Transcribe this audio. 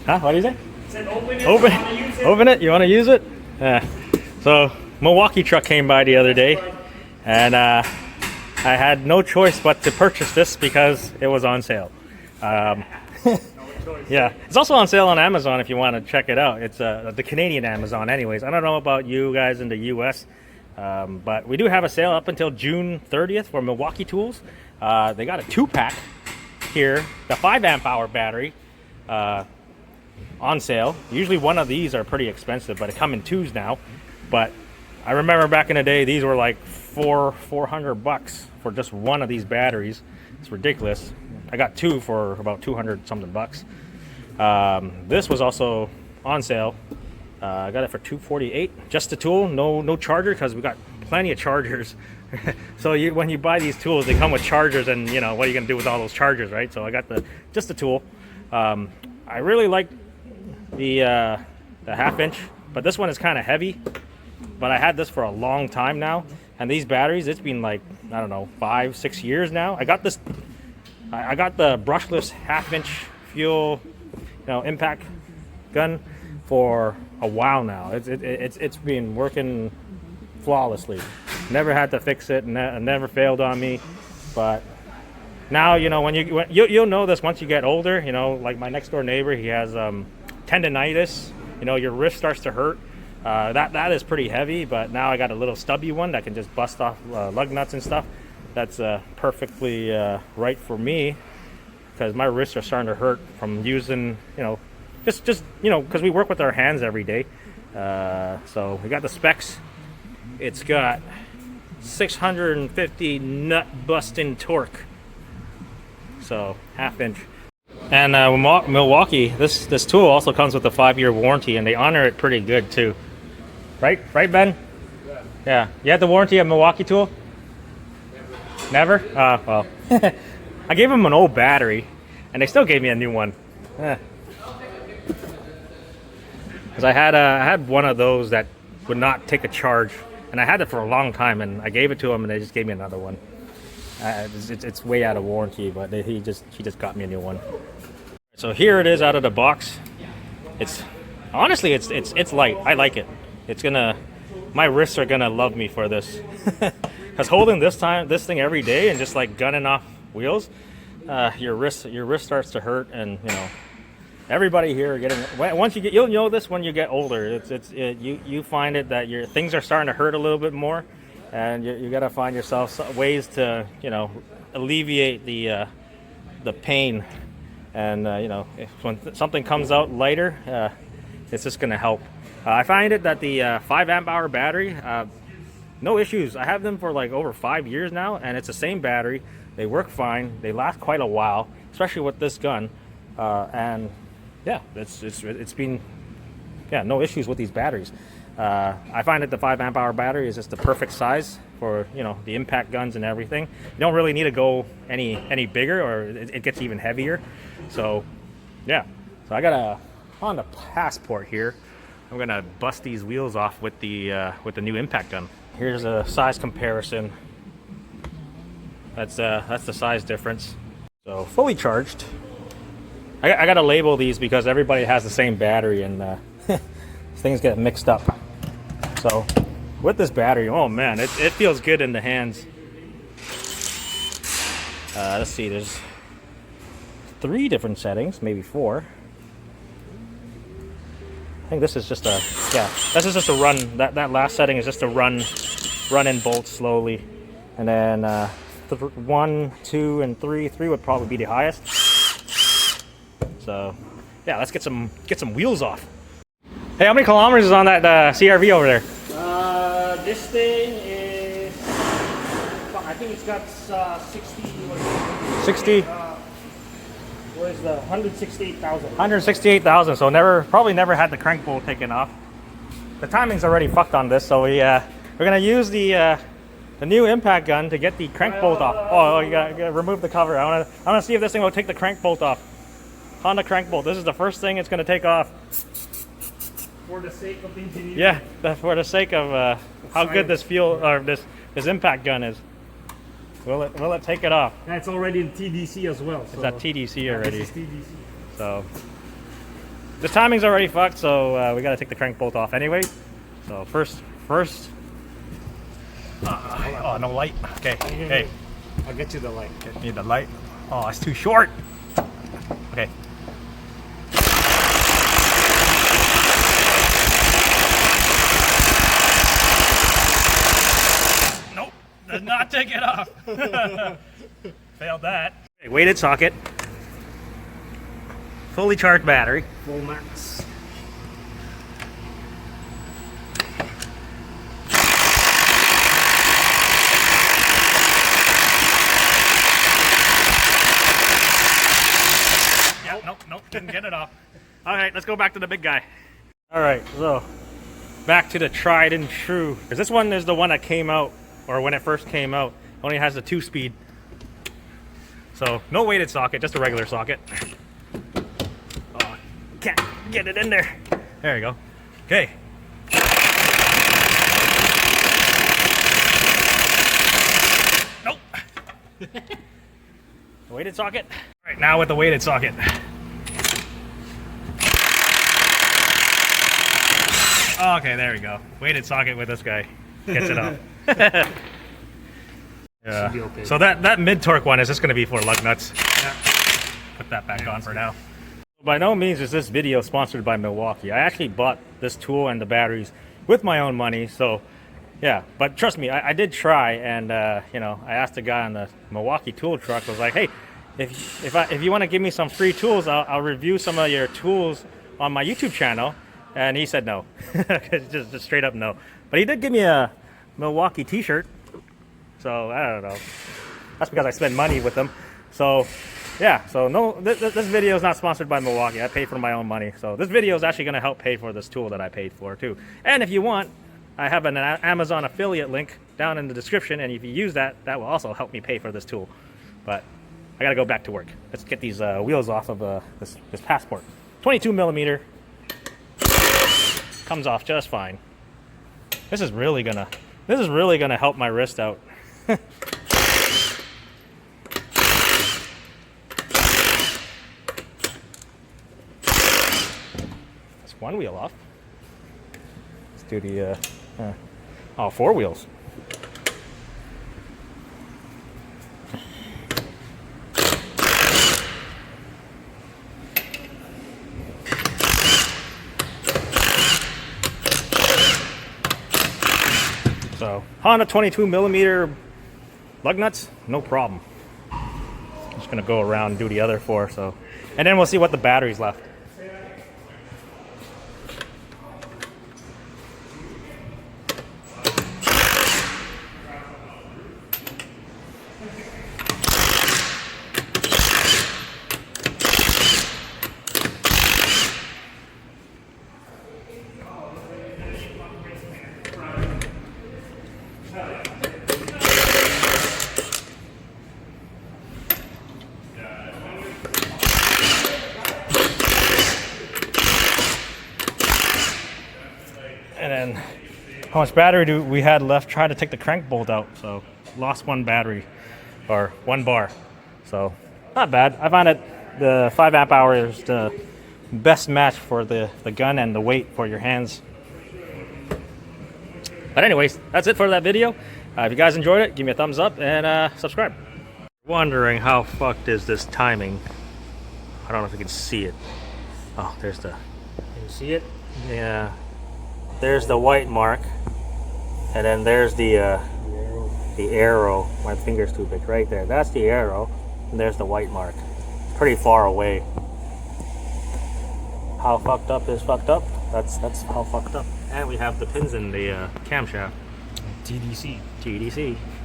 Huh? What do you say? I said open it. Open it. You want to use it? Yeah. So Milwaukee truck came by the other day, and I had no choice but to purchase this because it was on sale. Yeah, it's also on sale on Amazon if you want to check it out. It's the Canadian Amazon anyways. I don't know about you guys in the US, but we do have a sale up until June 30th for Milwaukee tools. They got a 2-pack here, the 5 amp hour battery on sale. Usually one of these are pretty expensive, but it come in 2s now. But I remember back in the day, these were like $400 for just one of these batteries. It's ridiculous. I got 2 for about 200 something bucks. This was also on sale. I got it for $248. Just the tool, no charger, because we got plenty of chargers. So when you buy these tools, they come with chargers, and you know what are you gonna do with all those chargers, right? So I got just the tool. I really like the 1/2 inch, but this one is kind of heavy. But I had this for a long time now, and these batteries, it's been like, I don't know, 5-6 years now. I got this. I got the brushless 1/2 inch fuel, impact gun for a while now. It's been working flawlessly. Never had to fix it, never failed on me. But now, when you'll know this once you get older. Like my next door neighbor, he has tendonitis. Your wrist starts to hurt. That is pretty heavy. But now I got a little stubby one that can just bust off lug nuts and stuff. That's perfectly right for me, because my wrists are starting to hurt from using, just because we work with our hands every day. So we got the specs. It's got 650 nut busting torque. So 1/2 inch. And Milwaukee, this tool also comes with a 5-year warranty, and they honor it pretty good too. Right, Ben? Yeah. You had the warranty of Milwaukee tool? Never? Well. I gave them an old battery, and they still gave me a new one. Because I had one of those that would not take a charge, and I had it for a long time, and I gave it to them, and they just gave me another one. It's way out of warranty, but he just got me a new one. So here it is out of the box. Honestly, it's light. I like it. My wrists are gonna love me for this. Because holding this thing every day and just like gunning off wheels, your wrist starts to hurt, and everybody here you'll know this when you get older. You find it that your things are starting to hurt a little bit more, and you got to find yourself ways to alleviate the pain, and when something comes out lighter, it's just gonna help. I find it that the 5 amp hour battery. No issues. I have them for like over 5 years now, and it's the same battery. They work fine. They last quite a while, especially with this gun. And yeah, it's been no issues with these batteries. I find that the 5 amp hour battery is just the perfect size for the impact guns and everything. You don't really need to go any bigger, or it gets even heavier. So yeah. So I got a Honda Passport here. I'm gonna bust these wheels off with the new impact gun. Here's a size comparison. That's the size difference. So fully charged. I gotta label these because everybody has the same battery, and things get mixed up. So with this battery, oh man, it feels good in the hands. Let's see, there's 3 different settings, maybe 4. I think this is just this is just a run. That last setting is just a run in bolts slowly, and then 1, 2, and 3. 3 would probably be the highest. So yeah, let's get some wheels off. Hey, how many kilometers is on that CRV over there? This thing is, I think it's got 60. 60. Where's the 168,000? 168,000. So probably never had the crank bolt taken off. The timing's already fucked on this, so we're gonna use the new impact gun to get the crank bolt off. Oh, you gotta remove the cover. I wanna see if this thing will take the crank bolt off. Honda crank bolt. This is the first thing it's gonna take off. For the sake of the engineering. Yeah, for the sake of how good this this impact gun is. Will it take it off? And it's already in TDC as well. It's at TDC already. This is TDC. So This timing's already fucked, so we gotta take the crank bolt off anyway. So first. Oh, no light. Okay. Hey, I'll get you the light. get me the light. Oh, it's too short. Okay. Nope, does not take it off. Failed that. Okay, weighted socket. Fully charged battery. Full max. Nope, didn't get it off. All right, let's go back to the big guy. All right, so back to the tried and true. Because this one is the one that came out, or when it first came out, only has the 2-speed. So no weighted socket, just a regular socket. Oh, can't get it in there. There you go. Okay. Nope. Weighted socket. All right, now with the weighted socket. Okay, there we go. Weighted socket with this guy. Gets it off. Yeah. Okay. So that mid-torque one is just going to be for lug nuts. Yeah. Put that back on for now. By no means is this video sponsored by Milwaukee. I actually bought this tool and the batteries with my own money. So, yeah. But trust me, I did try. And, you know, I asked the guy on the Milwaukee tool truck. I was like, hey, if you want to give me some free tools, I'll review some of your tools on my YouTube channel. And he said no. just straight up no. But he did give me a Milwaukee t-shirt. So, I don't know. That's because I spend money with them. So, yeah. So, no, this video is not sponsored by Milwaukee. I paid for my own money. So, this video is actually going to help pay for this tool that I paid for, too. And if you want, I have an Amazon affiliate link down in the description. And if you use that, that will also help me pay for this tool. But I got to go back to work. Let's get these wheels off of this Passport. 22 millimeter. Comes off just fine. This is really gonna help my wrist out. That's one wheel off. Let's do the 4 wheels. So Honda 22 millimeter lug nuts, no problem. Just gonna go around and do the other 4. So, and then we'll see what the battery's left. And then how much battery do we had left? Try to take the crank bolt out, so lost 1 battery or 1 bar. So not bad. I found it the 5 amp hour is the best match for the gun and the weight for your hands. But anyways, that's it for that video. If you guys enjoyed it, give me a thumbs up and subscribe. Wondering how fucked is this timing? I don't know if you can see it. Oh, there's the. Can you see it? Yeah. There's the white mark, and then there's the arrow. My finger's too big. Right there. That's the arrow, and there's the white mark. It's pretty far away. How fucked up is fucked up. That's how fucked up. And we have the pins in the camshaft. TDC. TDC.